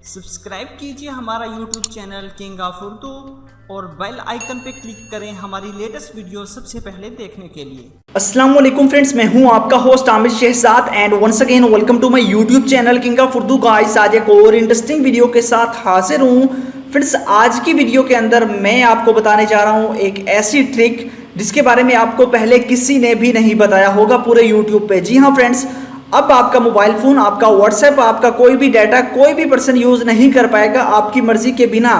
Subscribe कीजिए हमारा YouTube channel king of Urdu और बेल आइकन पे क्लिक करें हमारी लेटेस्ट वीडियो सबसे पहले देखने के लिए। अस्सलाम वालेकुम फ्रेंड्स, मैं हूं आपका host Aamir Shahzad and once again welcome to my YouTube channel king of Urdu. Guys, आज एक और इंटरेस्टिंग वीडियो के साथ हाजिर हूं। फ्रेंड्स, आज की वीडियो के अंदर मैं आपको बताने जा रहा हूं एक ऐसी ट्रिक जिसके बारे में आपको पहले किसी ने भी नहीं बताया होगा पूरे यूट्यूब पे। जी हाँ फ्रेंड्स, अब आपका मोबाइल फ़ोन, आपका व्हाट्सएप, आपका कोई भी डाटा कोई भी पर्सन यूज़ नहीं कर पाएगा आपकी मर्ज़ी के बिना।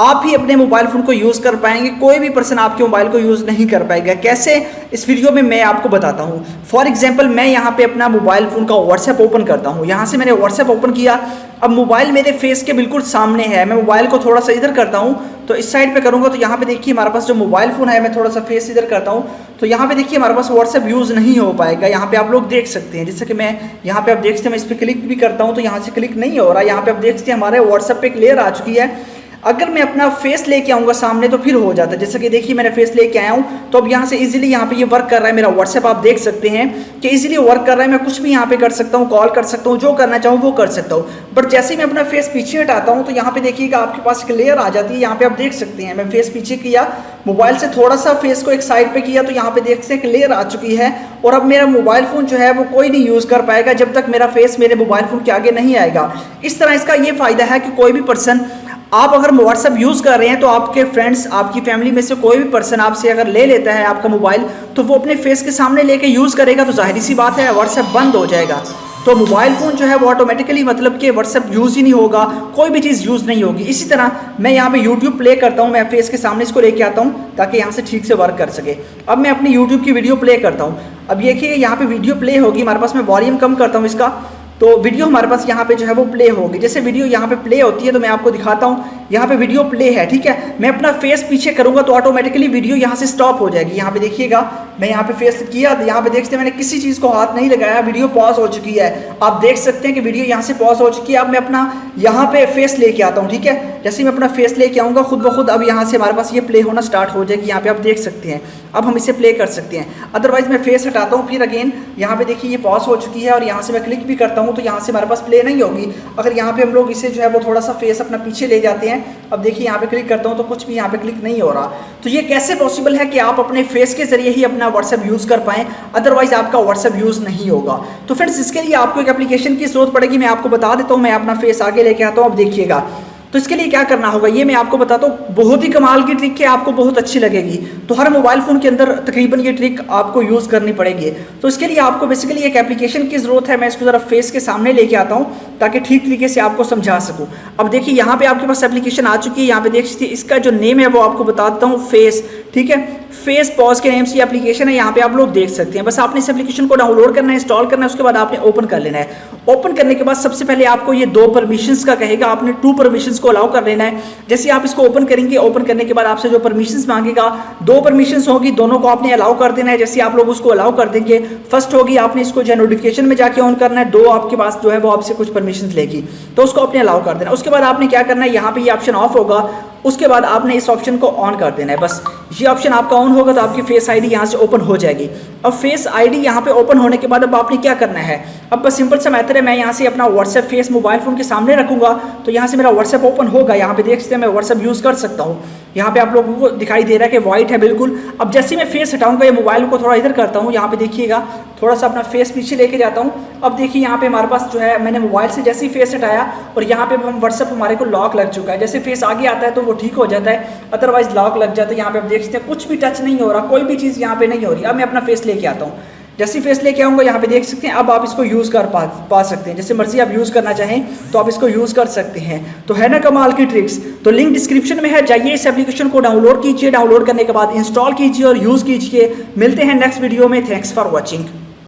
आप ही अपने मोबाइल फ़ोन को यूज़ कर पाएंगे, कोई भी पर्सन आपके मोबाइल को यूज़ नहीं कर पाएगा। कैसे, इस वीडियो में मैं आपको बताता हूँ। फॉर एग्जांपल, मैं यहाँ पे अपना मोबाइल फ़ोन का व्हाट्सएप ओपन करता हूँ। यहाँ से मैंने व्हाट्सएप ओपन किया, अब मोबाइल मेरे फेस के बिल्कुल सामने है। मैं मोबाइल को थोड़ा सा इधर करता हूँ तो इस साइड पे करूँगा तो यहाँ पे देखिए हमारे पास जो मोबाइल फ़ोन है, मैं थोड़ा सा फेस इधर करता हूँ तो यहाँ पे देखिए हमारे पास व्हाट्सएप यूज़ नहीं हो पाएगा। यहाँ पे आप लोग देख सकते हैं, जैसे कि मैं यहाँ पे आप देख सकते हैं, मैं इस पर क्लिक भी करता हूँ तो यहाँ से क्लिक नहीं हो रहा। यहाँ पे आप देख सकते हैं हमारे व्हाट्सएप पे क्लियर आ चुकी है। अगर मैं अपना फेस लेके आऊँगा सामने तो फिर हो जाता है। जैसे कि देखिए मैंने फेस लेके आया हूँ तो अब यहाँ से इजीली यहाँ पे ये वर्क कर रहा है। मेरा व्हाट्सएप आप देख सकते हैं कि इजीली वर्क कर रहा है। मैं कुछ भी यहाँ पे कर सकता हूँ, कॉल कर सकता हूँ, जो करना चाहूँ वो कर सकता हूँ। बट जैसे ही मैं अपना फेस पीछे हटाता हूँ तो यहाँ पे देखिएगा आपके पास क्लियर आ जाती है। यहाँ पे आप देख सकते हैं मैं फेस पीछे किया, मोबाइल से थोड़ा सा फेस को एक साइड पे किया तो यहाँ पे देख सकते हैं क्लियर आ चुकी है। और अब मेरा मोबाइल फ़ोन जो है वो कोई नहीं यूज़ कर पाएगा जब तक मेरा फेस मेरे मोबाइल फ़ोन के आगे नहीं आएगा। इस तरह इसका ये फ़ायदा है कि कोई भी पर्सन, आप अगर व्हाट्सएप यूज़ कर रहे हैं तो आपके फ्रेंड्स, आपकी फैमिली में से कोई भी पर्सन आपसे अगर ले लेता है आपका मोबाइल तो वो अपने फेस के सामने लेके यूज़ करेगा तो जाहिर सी बात है व्हाट्सएप बंद हो जाएगा। तो मोबाइल फ़ोन जो है वो ऑटोमेटिकली मतलब कि व्हाट्सएप यूज़ ही नहीं होगा, कोई भी चीज़ यूज़ नहीं होगी। इसी तरह मैं यहाँ पे यूट्यूब प्ले करता हूँ, मैं फेस के सामने इसको लेके आता हूँ ताकि यहाँ से ठीक से वर्क कर सके। अब मैं अपनी यूट्यूब की वीडियो प्ले करता हूँ। अब देखिए यहाँ पे वीडियो प्ले होगी हमारे पास। मैं वॉल्यूम कम करता हूँ इसका तो वीडियो हमारे पास यहाँ पे जो है वो प्ले होगी। जैसे वीडियो यहाँ पे प्ले होती है तो मैं आपको दिखाता हूँ। यहाँ पे वीडियो प्ले है, ठीक है। मैं अपना फेस पीछे करूँगा तो ऑटोमेटिकली वीडियो यहाँ से स्टॉप हो जाएगी। यहाँ पे देखिएगा मैं यहाँ पे फेस किया, यहाँ पे देखते हैं मैंने किसी चीज़ को हाथ नहीं लगाया, वीडियो पॉज हो चुकी है। आप देख सकते हैं कि वीडियो यहाँ से पॉज हो चुकी है। अब मैं अपना यहाँ पे फेस लेके आता हूँ, ठीक है। जैसे मैं अपना फेस लेके आऊँगा खुद ब खुद अब यहाँ से हमारे पास ये प्ले होना स्टार्ट हो जाएगी। यहाँ पे आप देख सकते हैं, अब हम इसे प्ले कर सकते हैं। अदरवाइज मैं फेस हटाता हूँ, फिर अगेन यहाँ पे देखिए ये पॉज हो चुकी है और यहाँ से मैं क्लिक भी करता हूँ तो यहाँ से हमारे पास प्ले नहीं होगी। अगर यहाँ पे हम लोग इसे जो है वो थोड़ा सा फेस अपना पीछे ले जाते हैं, अब देखिए यहाँ पे क्लिक करता हूँ तो कुछ भी यहाँ पे क्लिक नहीं हो रहा। तो ये कैसे पॉसिबल है कि आप अपने फेस के जरिए ही अपना व्हाट्सएप यूज़ कर पाएँ, अदरवाइज आपका व्हाट्सएप यूज़ नहीं होगा। तो फ्रेंड्स, इसके लिए आपको एक एप्लीकेशन की जरूरत पड़ेगी। मैं आपको बता देता हूँ, मैं अपना फेस आगे लेके आता हूँ। अब देखिएगा तो इसके लिए क्या करना होगा ये मैं आपको बताता हूँ। बहुत ही कमाल की ट्रिक है, आपको बहुत अच्छी लगेगी। तो हर मोबाइल फ़ोन के अंदर तकरीबन ये ट्रिक आपको यूज़ करनी पड़ेगी। तो इसके लिए आपको बेसिकली एक एप्लीकेशन की ज़रूरत है। मैं इसको ज़रा फेस के सामने लेके आता हूँ ताकि ठीक तरीके से आपको समझा सकूँ। अब देखिए यहाँ पे आपके पास एप्लीकेशन आ चुकी है। यहाँ पे देख सकते हैं, इसका जो नेम है वो आपको बताता हूँ, फेस, ठीक है। फेस पॉज के नेम से ये एप्लीकेशन है, यहाँ पे आप लोग देख सकते हैं। बस आपने इस एप्लीकेशन को डाउनलोड करना है, इंस्टॉल करना है, उसके बाद आपने ओपन कर लेना है। ओपन करने के बाद सबसे पहले आपको ये 2 परमिशंस का कहेगा, आपने 2 परमिशंस को अलाउ कर लेना है। जैसे आप इसको ओपन करेंगे, ओपन करने के बाद आपसे जो परमिशंस मांगेगा 2 परमिशंस होगी, दोनों को आपने अलाउ कर देना है। जैसे आप लोग उसको अलाउ कर देंगे, फर्स्ट होगी आपने इसको जो नोटिफिकेशन में जाके ऑन करना है, 2 आपके पास जो है वो आपसे कुछ परमिशंस लेगी तो उसको आपने अलाउ कर देना। उसके बाद आपने क्या करना है, यहाँ पे ये ऑप्शन ऑफ होगा, उसके बाद आपने इस ऑप्शन को ऑन कर देना है। बस ये ऑप्शन आपका ऑन होगा तो आपकी फेस आईडी यहाँ से ओपन हो जाएगी। अब फेस आईडी यहाँ पे ओपन होने के बाद अब आपने क्या करना है, अब बस सिंपल सा मेथड है। मैं यहाँ से अपना व्हाट्सएप फेस मोबाइल फ़ोन के सामने रखूँगा तो यहाँ से मेरा व्हाट्सएप ओपन होगा। यहाँ पे देख सकते हैं मैं व्हाट्सएप यूज़ कर सकता हूँ। यहाँ पे आप लोगों को दिखाई दे रहा है कि वाइट है बिल्कुल। अब जैसे मैं फेस हटाऊँगा, ये मोबाइल को थोड़ा इधर करता हूँ, यहाँ पे देखिएगा थोड़ा सा अपना फेस पीछे लेके जाता हूँ। अब देखिए यहाँ पे हमारे पास जो है मैंने मोबाइल से जैसे ही फेस हटाया और यहाँ पे हम व्हाट्सएप हमारे को लॉक लग चुका है। जैसे फेस आगे आता है तो वो ठीक हो जाता है, अदरवाइज लॉक लग जाता है। यहाँ पे आप देख सकते हैं कुछ भी टच नहीं हो रहा, कोई भी चीज़ यहाँ पे नहीं हो रही। अब मैं अपना फेस लेके आता हूँ, जैसे फेस लेके आऊँगा यहाँ पे देख सकते हैं अब आप इसको यूज़ कर पा सकते हैं। जैसे मर्जी आप यूज़ करना चाहें तो आप इसको यूज़ कर सकते हैं। तो है ना कमाल की ट्रिक्स। तो लिंक डिस्क्रिप्शन में है, जाइए इस एप्लीकेशन को डाउनलोड कीजिए, डाउनलोड करने के बाद इंस्टॉल कीजिए और यूज़ कीजिए। मिलते हैं नेक्स्ट वीडियो में। Thanks for watching.